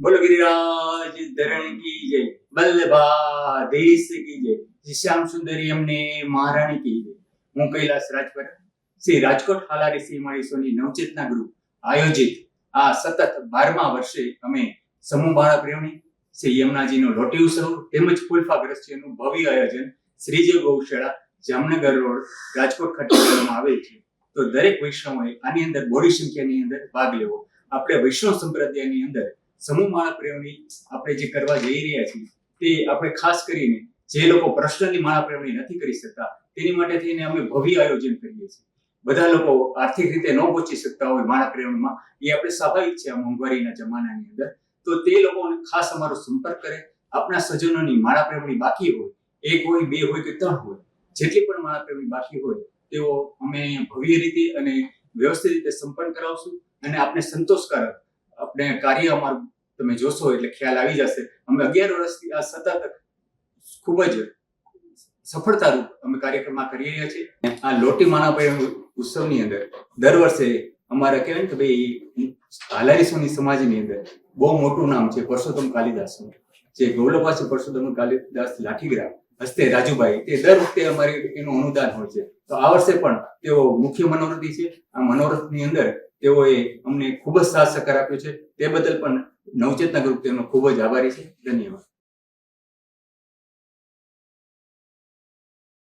बोलो गिरिराज धरण की जय, बल्लभाधीश की जय, શ્યામ સુંદરી અમને મહારાણી की जय। હું કૈલાસ રાજપરા શ્રી રાજકોટ હાલારી શ્રી માળીસોની નવચેતના ગ્રુપ આયોજિત આ સતત 12મા વર્ષે અમે સમૂહ બાળક પ્રેમી શ્રી યમુનાજીનો લોટી ઉત્સવ તેમજ ફૂલફાગ્રસ્યનું ભવ્ય આયોજન શ્રીજી ગૌશાળા જામનગર રોડ રાજકોટ ખાતે કરવામાં આવેલ છે। તો દરેક વૈષ્ણવોએ આની અંદર બોડી સંખ્યાની અંદર ભાગ લેવો। આપણે વૈષ્ણવ સંપ્રદાયની અંદર સમૂહ માળા પ્રેરણી આપણે જે કરવા જઈ રહ્યા છીએ તે આપણે ખાસ કરીને જે લોકો પર્સનલી માળા પ્રેરણી નથી કરી શકતા તેની માટે થઈને અમે ભવ્ય આયોજન કરીએ છીએ। બધા લોકો આર્થિક રીતે ન પહોંચી શકતા હોય માળા પ્રેરણીમાં, એ આપણે સ્વાભાવિક છે આ મોંઘવારીના જમાનાની અંદર। તો તે લોકોને ખાસ અમારો સંપર્ક કરે। આપણા સજ્જનોની માળા પ્રેરણી બાકી હોય, 1 હોય 2 હોય કે 3 હોય, જેટલી પણ માળા પ્રેરણી બાકી હોય તેઓ અમે ભવ્ય રીતે અને વ્યવસ્થિત રીતે સંપન્ન કરાવશું અને આપને સંતોષકારક આપણે કાર્ય અમારું તમે જોશો એટલે ખ્યાલ આવી જશે। અમે 11 વર્ષથી આ સતત ખૂબ જ સફળતારૂપ અમે કાર્યક્રમ કરી રહ્યા છીએ। આ લોટી માળા પ્રેરણી ઉત્સવની અંદર દર વર્ષે અમારા કહેવાય કે ભાઈ હાલારી સોની સમાજની અંદર બહુ મોટું નામ છે પરસોત્તમ કાલિદાસનું, જે ગૌલવાસી પરસોત્તમ કાલિદાસ લાઠીગ્રામ હસ્તે રાજુભાઈ, તે દર વખતે અમારે એનું અનુદાન હોય છે। તો આ વર્ષે પણ તેઓ મુખ્ય મનોરથી છે। આ મનોરથની અંદર તેઓએ અમને ખૂબ જ સાથ સહકાર આપ્યો છે, તે બદલ પણ નવચેતના ગ્રુપ તેમનો ખૂબ જ આભારી છે। ધન્યવાદ।